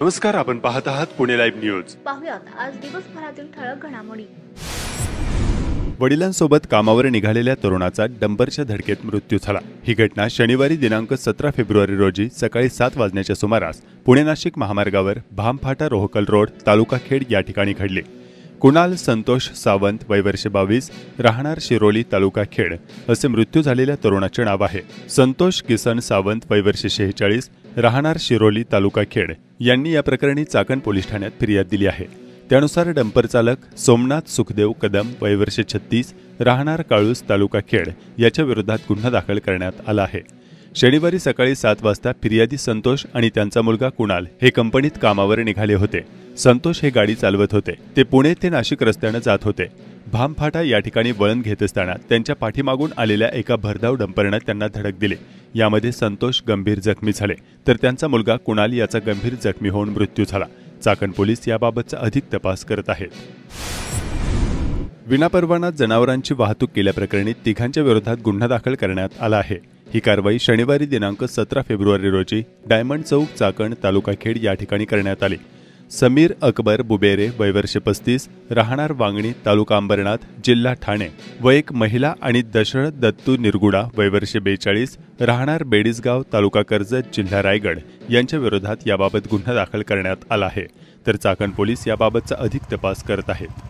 नमस्कार, आपण पाहत आहात पुणे लाईव्ह न्यूज। पाहुयात आज दिवसभरातील ठळक घडामोडी। वडिलांसोबत कामावर निघालेल्या तरुणाचा डंपरच्या धडकेत मृत्यू झाला। ही घटना शनिवारी दिनांक 17 फेब्रुवारी रोजी सकाळी 7 वाजण्याच्या सुमारास पुणे नाशिक महामार्गावर भामफाटा रोहकल रोड तालुका खेड या ठिकाणी घडली। कुणाल संतोष सावंत वय वर्ष 22 राहणार शिरोली तालुका खेड असे मृत्यू झालेल्या तरुणाचे नाव आहे। संतोष किसन सावंत वय वर्ष 46 राहणार शिरोली तालुका खेड यांनी या प्रकरणी चाकण पोलीस ठाण्यात फिर्याद दिली आहे। त्यानुसार डंपर चालक सोमनाथ सुखदेव कदम वय वर्ष 36 राहणार काळूस तालुका खेड याच्या विरोधात गुन्हा दाखल करण्यात आला आहे। शनिवारी सकाळी 7 वाजता फिर्यादी संतोष आणि त्यांचा मुलगा कुणाल हे कंपनीत कामावर निघाले होते। संतोष हे गाडी चालवत होते। ते पुणे ते नाशिक रस्त्याने जात होते। भामफाटा या ठिकाणी वळण घेत असताना त्यांच्या पाठीमागून आलेल्या एका भरधाव डंपरने त्यांना धडक दिली। यामध्ये संतोष गंभीर जखमी झाले तर त्यांचा मुलगा कुणाल याचा गंभीर जखमी होऊन मृत्यू झाला। चाकण पोलीस याबाबतचा अधिक तपास करत आहेत। विनापरवाना जनावरांची वाहतूक केल्याप्रकरणी तिघांच्या विरोधात गुन्हा दाखल करण्यात आला आहे। ही कारवाई शनिवारी दिनांक 17 फेब्रुवारी रोजी डायमंड चौक चाकण तालुका खेड या ठिकाणी करण्यात आली। समीर अकबर बुबेरे वय वर्ष 35 राहणार वांगणी तालुका अंबरनाथ जिल्हा ठाणे व एक महिला आणि दशरथ दत्तू निरगुडा वय वर्ष 42 राहणार बेडीसगाव तालुका कर्जत जिल्हा रायगड यांच्या विरोधात याबाबत गुन्हा दाखल करण्यात आला आहे। तर चाकण पोलीस याबाबतचा अधिक तपास करत आहेत।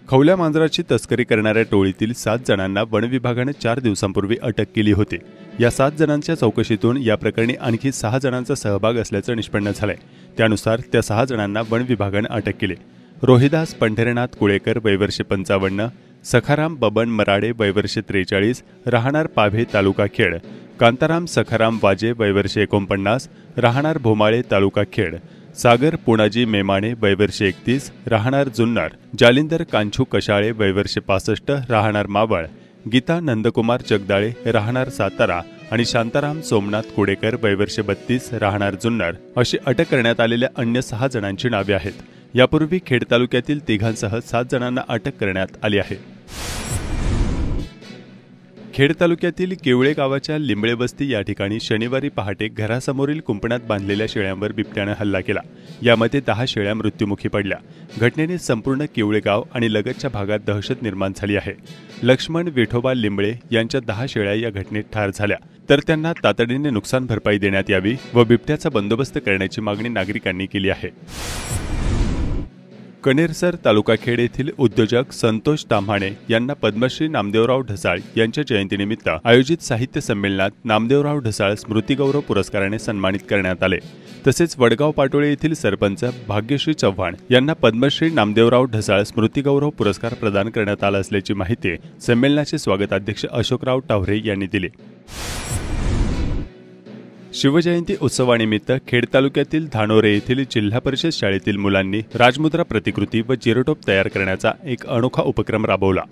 खवल्या मांजराची तस्करी करणाऱ्या टोळीतील 7 जणांना वन विभागाने 4 दिवसांपूर्वी अटक केली होती। या 7 जणांच्या चौकशीतून या प्रकरणी आणखी 6 जणांचा सहभाग असल्याचं निष्पन्न झालंय। त्यानुसार त्या 6 जणांना वन विभागाने अटक केली। रोहिदास पंढरीनाथ कुळेकर वय वर्ष 55 सखाराम बबन मराडे वय वर्ष 43 राहणार पाभे तालुका खेड कांताराम सखाराम वाजे वय वर्ष 49 राहणार भोमाळे तालुका खेड सागर पुणाजी मेमाणे वय वर्ष 31 राहणार जुन्नर जालिंदर कांछू कशाळे वय वर्ष 65 राहणार मावळ गीता नंदकुमार जगदाळे राहणार सातारा आणि शांताराम सोमनाथ कुडेकर वय वर्ष 32 राहणार जुन्नर अशी अटक करण्यात आलेल्या अन्य 6 जणांची नावे आहेत। यापूर्वी खेड तालुक्यातील तिघांसह 7 जणांना अटक करण्यात आली आहे। खेड तालुक्यातील केवळे गावाच्या लिंबळे बस्ती या ठिकाणी शनिवारी पहाटे घरासमोरील कुंपणात बांधलेल्या शेळ्यांवर बिबट्याने हल्ला केला। यामध्ये 10 शेळ्या मृत्युमुखी पडल्या। घटनेने संपूर्ण केवळे गाव आणि लगतच्या भागात दहशत निर्माण झाली आहे। लक्ष्मण विठोबा लिंबळे यांच्या 10 शेळ्या या घटनेत ठार झाल्या तर त्यांना तातडीने नुकसान भरपाई देण्यात यावी व बिबट्याचा बंदोबस्त करण्याची मागणी नागरिकांनी केली आहे। कनेरसर तालुका खेड येथील उद्योजक संतोष ताम्हाणे यांना पद्मश्री नामदेवराव ढसाळ यांच्या जयंतीनिमित्त आयोजित साहित्य संमेलनात नामदेवराव ढसाळ स्मृतिगौरव पुरस्काराने सन्मानित करण्यात आले। तसेच वडगाव पाटोळे येथील सरपंच भाग्यश्री चव्हाण यांना पद्मश्री नामदेवराव ढसाळ स्मृतिगौरव पुरस्कार प्रदान करण्यात आला असल्याची माहिती संमेलनाचे स्वागताध्यक्ष अशोकराव टावरे यांनी दिली। शिवजयंती उत्सवानिमित्त खेड तालुक्यातील धानोरे येथील जिल्हा परिषद शाळेतील मुलांनी राजमुद्रा प्रतिकृती व जिरोटोप तयार करण्याचा एक अनोखा उपक्रम राबवला।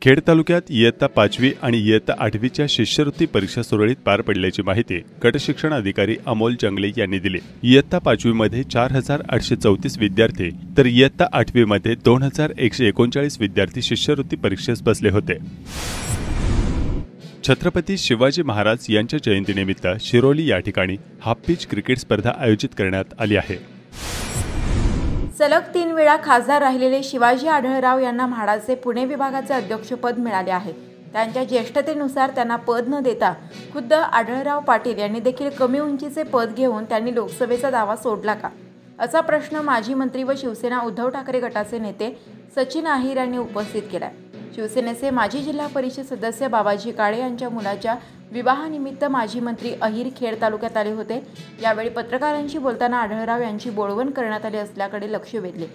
खेड तालुक्यात इयत्ता 5वी आणि इयत्ता 8वीच्या शिष्यवृत्ती परीक्षा सुरळीत पार पडल्याची माहिती गट शिक्षण अधिकारी अमोल जंगले यांनी दिली। इयत्ता 5वी मध्ये 4834 विद्यार्थी तर इयत्ता 8वी मध्ये 2139 विद्यार्थी शिष्यवृत्ती परीक्षेस बसले होते। छत्रपती शिवाजी महाराज यांच्या जयंतीनिमित्त शिरोली या ठिकाणी हाफ पिच क्रिकेट स्पर्धा आयोजित करण्यात आली आहे। सलग 3 वेळा खासदार राहिलेले शिवाजी आढळराव यांना म्हाडाचे पुणे विभागाचे अध्यक्षपद मिळाले आहे। त्यांच्या ज्येष्ठतेनुसार त्यांना पद न देता खुद्द आढळराव पाटील यांनी देखील कमी उंचीचे पद घेऊन त्यांनी लोकसभेचा दावा सोडला का, असा प्रश्न माजी मंत्री व शिवसेना उद्धव ठाकरे गटाचे नेते सचिन अहिर यांनी उपस्थित केला। शिवसेनेचे माजी जिल्हा परिषद सदस्य बाबाजी काळे यांच्या मुलाच्या विवाहानिमित्त माजी मंत्री अहिर खेड तालुक्यात आले होते। यावेळी पत्रकारांशी बोलताना आढळराव यांची बोळवण करण्यात आली असल्याकडे लक्ष वेधले।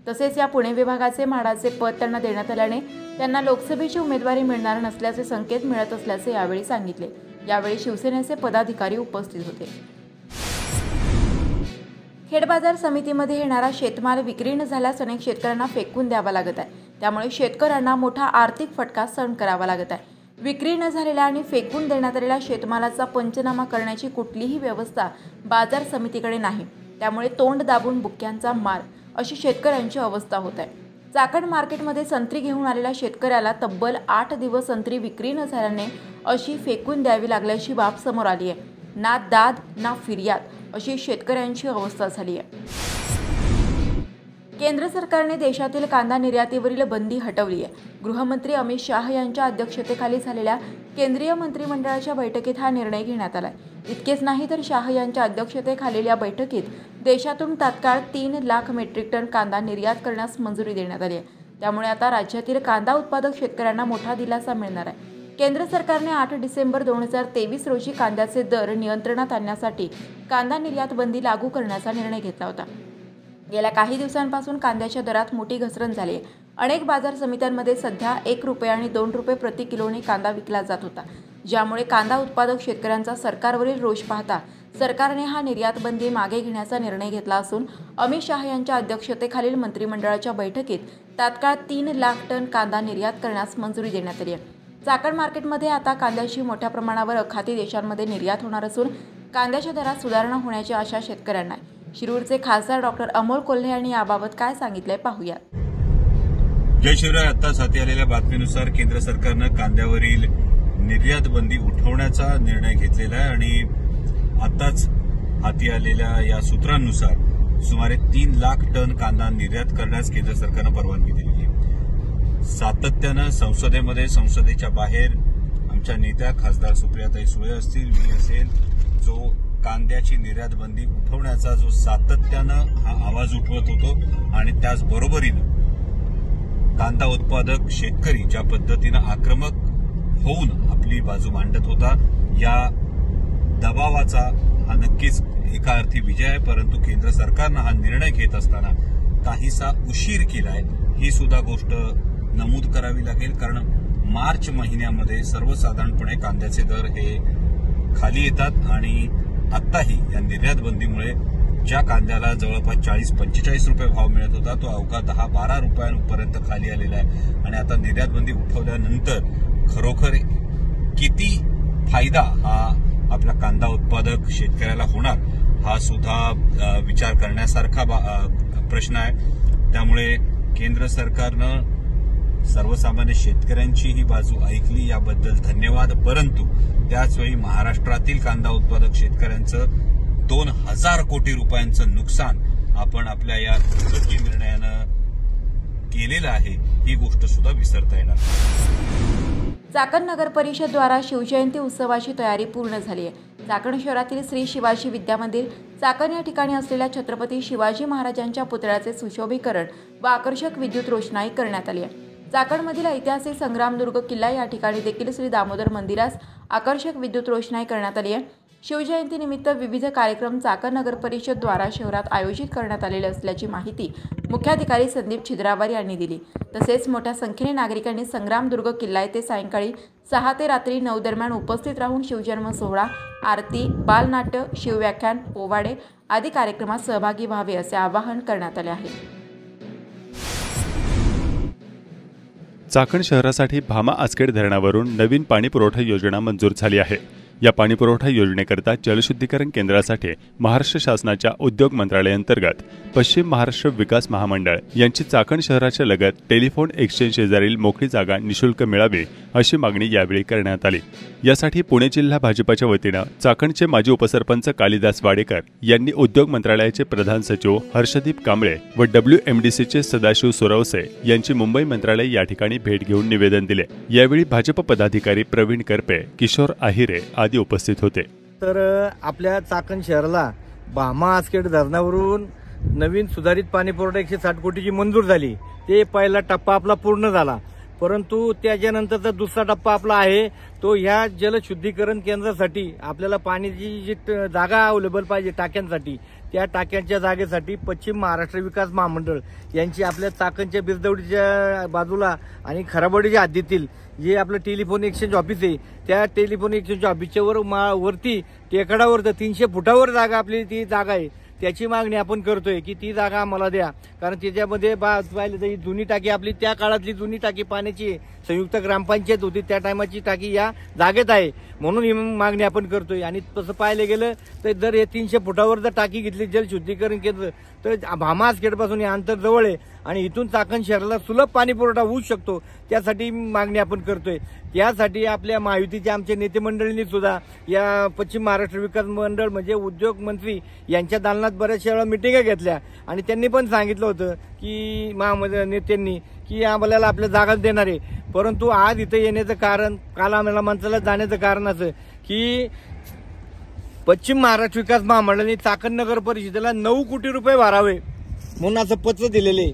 तसेच या पुणे विभागाचे म्हाडाचे पद त्यांना देण्यात आल्याने त्यांना लोकसभेची उमेदवारी मिळणार नसल्याचे संकेत मिळत असल्याचे यावेळी सांगितले। यावेळी शिवसेनेचे पदाधिकारी उपस्थित होते। खेड बाजार समितीमध्ये येणारा शेतमाल विक्री न झाल्यास अनेक शेतकऱ्यांना फेकून द्यावा लागत आहे। त्यामुळे शेतकऱ्यांना मोठा आर्थिक फटका सहन करावा लागत आहे। विक्री न झालेल्या आणि फेकून देण्यात आलेल्या शेतमालाचा पंचनामा करण्याची कुठलीही व्यवस्था बाजार समितीकडे नाही। त्यामुळे तोंड दाबून बुक्क्यांचा मार अशी शेतकऱ्यांची अवस्था होत आहे। चाकण मार्केटमध्ये संत्री घेऊन आलेल्या शेतकऱ्याला तब्बल 8 दिवस संत्री विक्री न झाल्याने अशी फेकून द्यावी लागल्याची बाब समोर आली आहे। ना दाद ना फिर्याद अशी शेतकऱ्यांची अवस्था झाली आहे। केंद्र सरकारने देशातील कांदा निर्यातीवरील बंदी हटवली आहे। गृहमंत्री अमित शाह यांच्या अध्यक्षतेखाली झालेल्या केंद्रीय मंत्रिमंडळाच्या बैठकीत हा निर्णय घेण्यात आला। इतकेच नाही तर शाह यांच्या अध्यक्षतेखालील या बैठकीत देशातून तात्काळ 3 लाख मेट्रिक टन कांदा निर्यात करण्यास मंजुरी देण्यात आली आहे। त्यामुळे आता राज्यातील कांदा उत्पादक शेतकऱ्यांना मोठा दिलासा मिळणार आहे। केंद्र सरकारने 8 डिसेंबर 2023 रोजी कांद्याचे दर नियंत्रणात आणण्यासाठी कांदा निर्यात बंदी लागू करण्याचा निर्णय घेतला होता। गेल्या काही दिवसांपासून कांद्याच्या दरात मोठी घसरण झाली आहे। अनेक बाजार समित्यांमध्ये सध्या 1 रुपये आणि 2 रुपये प्रति किलोने कांदा विकला जात होता, ज्यामुळे कांदा उत्पादक शेतकऱ्यांचा सरकारवरील रोष पाहता सरकारने हा निर्यात बंदी मागे घेण्याचा निर्णय घेतला असून अमित शाह यांच्या अध्यक्षतेखालील मंत्रिमंडळाच्या बैठकीत तात्काळ 3 लाख टन कांदा निर्यात करण्यास मंजुरी देण्यात आली आहे। चाकण मार्केटमध्ये आता कांद्याची मोठ्या प्रमाणावर अखाती देशांमध्ये निर्यात होणार असून कांद्याच्या दरात सुधारणा होण्याची आशा शेतकऱ्यांना आहे। शिरूरचे खासदार डॉक्टर अमोल कोल्हे यांनी याबाबत काय सांगितले पाहूया। जय शिवराय। आत्ताच हाती आलेल्या बातमीनुसार केंद्र सरकारनं कांद्यावरील निर्यात बंदी उठवण्याचा निर्णय घेतलेला आहे आणि आताच हाती आलेल्या या सूत्रांनुसार सुमारे 3 लाख टन कांदा निर्यात करण्यास केंद्र सरकारनं परवानगी दिली आहे। सातत्यानं संसदेमध्ये, संसदेच्या बाहेर आमच्या नेत्या खासदार सुप्रियाताई सुळे असतील, मी असेल, जो कांद्याची निर्यात बंदी उठवण्याचा जो सातत्यानं हा आवाज उठवत होतो आणि त्याचबरोबरीनं कांदा उत्पादक शेतकरी ज्या पद्धतीनं आक्रमक होऊन आपली बाजू मांडत होता, या दबावाचा हा नक्कीच एका अर्थी विजय आहे। परंतु केंद्र सरकारनं हा निर्णय घेत असताना काहीसा उशीर केलाय, ही सुद्धा गोष्ट नमूद करावी लागेल। कारण मार्च महिन्यामध्ये सर्वसाधारणपणे कांद्याचे दर हे खाली येतात आणि आत्ताही या निर्यात बंदीमुळे ज्या कांद्याला जवळपास 40-45 रुपये भाव मिळत होता तो अवघा 10-12 रुपयांपर्यंत खाली आलेला आहे। आणि आता निर्यात बंदी उठवल्यानंतर खरोखर किती फायदा हा आपला कांदा उत्पादक शेतकऱ्याला होणार, हा सुद्धा विचार करण्यासारखा प्रश्न आहे। त्यामुळे केंद्र सरकारनं सर्वसामान्य शेतकऱ्यांची ही बाजू ऐकली, याबद्दल धन्यवाद। परंतु त्याचवेळी महाराष्ट्रातील कांदा उत्पादक शेतकऱ्यांचं 2000 कोटी रुपयांचं नुकसान आपण आपल्या या दुर्दैवी निर्णयानं केलेलं आहे, ही गोष्ट सुद्धा विसरता येणार नाही। चाकण नगर परिषद द्वारा शिवजयंती उत्सवाची तयारी पूर्ण झाली आहे। चाकण शहरातील श्री शिवाजी विद्या मंदिर, चाकण या ठिकाणी असलेल्या छत्रपती शिवाजी महाराजांच्या पुतळ्याचे सुशोभीकरण व आकर्षक विद्युत रोषणाई करण्यात आली आहे। चाकणमधील ऐतिहासिक संग्रामदुर्ग किल्ला या ठिकाणी देखील श्री दामोदर मंदिरास आकर्षक विद्युत रोषणाई करण्यात आली आहे। शिवजयंतीनिमित्त विविध कार्यक्रम चाकण नगर परिषद द्वारा शहरात आयोजित करण्यात आलेले असल्याची माहिती मुख्याधिकारी संदीप छिद्रावार यांनी दिली। तसेच मोठ्या संख्येने नागरिकांनी संग्रामदुर्ग किल्ला येथे सायंकाळी 6 ते रात्री 9 दरम्यान उपस्थित राहून शिवजन्म सोहळा, आरती, बालनाट्य, शिवव्याख्यान, पोवाडे आदी कार्यक्रमात सहभागी व्हावे असे आवाहन करण्यात आले आहे। चाकण शहरासाठी भामा आसखेड धरणावरून नवीन पाणी पुरवठा योजना मंजूर झाली आहे। या पाणीपुरवठा योजनेकरता जलशुद्धीकरण केंद्रासाठी महाराष्ट्र शासनाच्या उद्योग मंत्रालयाअंतर्गत पश्चिम महाराष्ट्र विकास महामंडळ यांची चाकण शहराच्या लगत टेलिफोन एक्सचेंज शेजारील मोकळी जागा निशुल्क मिळावी अशी मागणी यावेळी करण्यात आली। यासाठी पुणे जिल्हा भाजपाच्या वतीनं चाकणचे माजी उपसरपंच कालिदास वाडेकर यांनी उद्योग मंत्रालयाचे प्रधान सचिव हर्षदीप कांबळे व WMDCचे सदाशिव सोरवसे यांची मुंबई मंत्रालय या ठिकाणी भेट घेऊन निवेदन दिले। यावेळी भाजप पदाधिकारी प्रवीण करपे, किशोर आहिरे आदी उपस्थित होते। तर आपल्या चाकण शहराला भामा आसखेड धरणावरून नवीन सुधारित पाणी पुरवठा 160 कोटीची मंजूर झाली। ते पहिला टप्पा आपला पूर्ण झाला, परंतु त्याच्यानंतरचा दुसरा टप्पा आपला आहे तो ह्या जलशुद्धीकरण केंद्रासाठी आपल्याला पाण्याची जी जागा अवेलेबल पाहिजे टाक्यांसाठी, त्या टाक्यांच्या जागेसाठी पश्चिम महाराष्ट्र विकास महामंडळ यांची आपल्या चाकणच्या बिरदवडीच्या बाजूला आणि खराबवाडीच्या हद्दीतील जे आपलं टेलिफोन एक्सचेंज ऑफिस आहे, त्या टेलिफोन एक्सचेंज ऑफिसच्या वरती टेकडावर 300 फुटावर जागा आपली ती जागा आहे, त्याची मागणी आपण करतोय की ती जागा आम्हाला द्या। कारण त्याच्यामध्ये पाहिलं तर ही जुनी टाकी आपली त्या काळातली जुनी टाकी पाण्याची संयुक्त ग्रामपंचायत होती त्या टायमाची टाकी या जागेत आहे, म्हणून ही मागणी आपण करतोय. आणि तसं पाहायला गेलं तर जर हे 300 फुटावर जर टाकी घेतली जलशुद्धीकरण केंद्र तर भामा आसखेडपासून हे अंतर जवळ आहे आणि इथून चाकण शहराला सुलभ पाणी पुरवठा होऊ शकतो. त्यासाठी मागणी आपण करतोय. त्यासाठी आपल्या महायुतीच्या आमच्या नेते मंडळींनी सुद्धा या पश्चिम महाराष्ट्र विकास मंडळ म्हणजे उद्योग मंत्री यांच्या दालनात बऱ्याचशा वेळा मिटिंगा घेतल्या आणि त्यांनी पण सांगितलं होतं की नेत्यांनी की आम्हाला आपल्या जागा देणार आहे. परंतु आज इथे येण्याचं कारण, काल आम्हाला मंत्रालयात जाण्याचं कारण असं की पश्चिम महाराष्ट्र विकास महामंडळाने चाकण नगर परिषदेला 9 कोटी रुपये भरावे म्हणून असं पत्र दिलेले.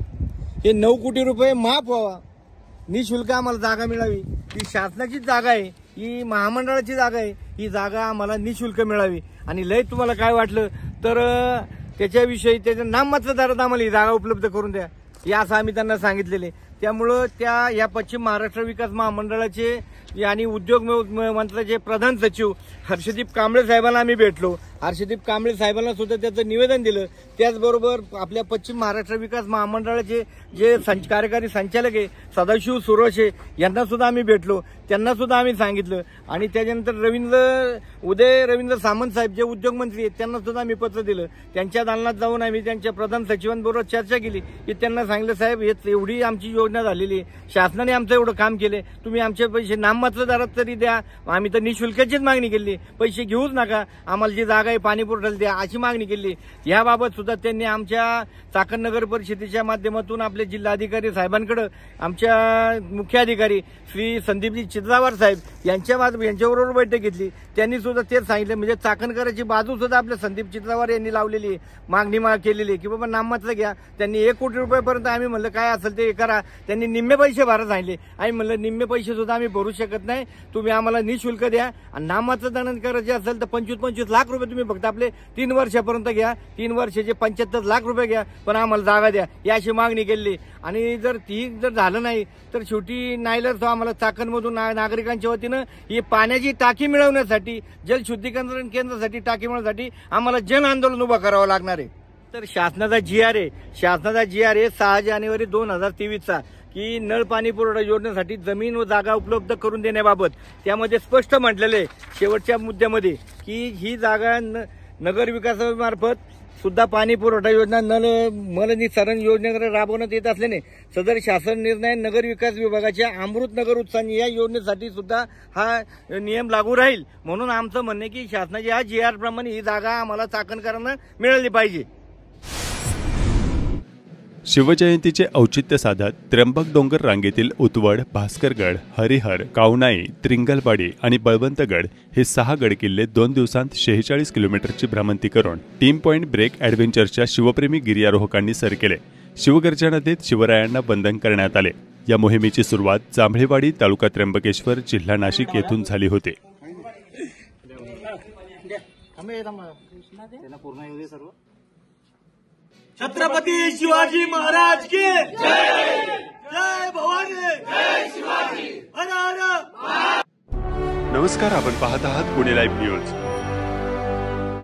हे 9 कोटी रुपये माफ व्हावा, निशुल्क आम्हाला जागा मिळावी. ही शासनाची जागा आहे, ही महामंडळाची जागा आहे, ही जागा आम्हाला निशुल्क मिळावी. आणि लय तुम्हाला काय वाटलं तर त्याच्याविषयी त्याच्या नाममात्र दरात आम्हाला ही जागा उपलब्ध करून द्या, हे असं आम्ही त्यांना सांगितलेले. त्यामुळं या पश्चिम महाराष्ट्र विकास महामंडळाचे आणि उद्योग मंत्रालयाचे प्रधान सचिव हर्षदीप कांबळे साहेबांना आम्ही भेटलो. हर्षदीप कांबळे साहेबांना सुद्धा त्याचं निवेदन दिलं. त्याचबरोबर आपल्या पश्चिम महाराष्ट्र विकास महामंडळाचे जे कार्यकारी संचालक आहे सदाशिव सुरोशे यांना सुद्धा आम्ही भेटलो. त्यांना सुद्धा आम्ही सांगितलं. आणि त्याच्यानंतर उदय रवींद्र सामंत साहेब जे उद्योग मंत्री आहेत त्यांना सुद्धा आम्ही पत्र दिलं. त्यांच्या दालनात जाऊन आम्ही त्यांच्या प्रधान सचिवांबरोबर चर्चा केली की त्यांना सांगितलं साहेब एवढी आमची योजना झालेली आहे, शासनाने आमचं एवढं काम केले, तुम्ही आमचे पैसे नाममात्र दरात तरी द्या. आम्ही तर निशुल्काचीच मागणी केली, पैसे घेऊच नका, आम्हाला जी जागा आहे पाणी पुरवठ्याला द्या अशी मागणी केली. याबाबत सुद्धा त्यांनी आमच्या चाकण नगर परिषदेच्या माध्यमातून आपले जिल्हाधिकारी साहेबांकडे आमच्या मुख्य अधिकारी श्री संदीपजी चित्रावार साहेब यांच्याबरोबर बैठक घेतली. त्यांनी सुद्धा तेच सांगितलं. म्हणजे चाकणकरांची बाजू सुद्धा आपल्या संदीप चित्रावार यांनी लावलेली आहे, मागणी केलेली की बाबा नाममात्र घ्या. त्यांनी 1 कोटी रुपयापर्यंत आम्ही म्हणलं काय असेल ते करा. त्यांनी निम्मे पैसे भरा सांगितले. आम्ही म्हणलं निम्मे पैसे सुद्धा आम्ही भरू शकत नाही, तुम्ही आम्हाला निशुल्क द्या. आणि नाममात्र दान करायचे असेल तर 25-25 लाख रुपये तुम्ही फक्त आपले 3 वर्षापर्यंत घ्या, 3 वर्षाचे 75 लाख रुपये घ्या, पण आम्हाला जागा द्या, याची मागणी केली. आणि जर झालं नाही तर शेवटी नाईलाज आम्हाला चाकणमधून नागरिकांच्या वतीनं ही पाण्याची टाकी मिळवण्यासाठी, जलशुद्धीकरण केंद्रासाठी टाकी मिळवण्यासाठी आम्हाला जन आंदोलन उभं करावं लागणार आहे. तर शासनाचा GR आहे 6 जानेवारी 2023चा की नळ पाणी पुरवठा योजनेसाठी जमीन व जागा उपलब्ध करून देण्याबाबत त्यामध्ये स्पष्ट म्हटलेलं आहे शेवटच्या मुद्द्यामध्ये की ही जागा नगर विकासामार्फत सुद्धा पाणी पुरवठा योजना मलनिःसरण योजनेकडे राबवण्यात येत असल्याने सदर शासन निर्णय नगर विकास विभागाच्या अमृत नगर उत्सव या योजनेसाठी सुद्धा हा नियम लागू राहील. म्हणून आमचं म्हणणं की शासनाच्या या GR प्रमाणे ही जागा आम्हाला चाकणकरांना मिळाली पाहिजे. शिवजयंतीचे औचित्य साधत त्र्यंबक डोंगर रांगेतील उतवड, भास्करगड, हरिहर, कावनाई, त्रिंगलवाडी आणि बळवंतगड हे 6 गडकिल्ले 2 दिवसांत 46 किलोमीटरची भ्रमंती करून टीम पॉइंट ब्रेक ॲडव्हेंचरच्या शिवप्रेमी गिर्यारोहकांनी सर केले. शिवगर्जना देत शिवरायांना वंदन करण्यात आले. या मोहिमेची सुरुवात जांभळेवाडी, तालुका त्र्यंबकेश्वर, जिल्हा नाशिक येथून झाली होती. छत्रपती शिवाजी महाराज की जय, जय भवानी, जय शिवाजी, हर हर. नमस्कार, आपण पाहत आहात पुणे लाईव्ह न्यूज.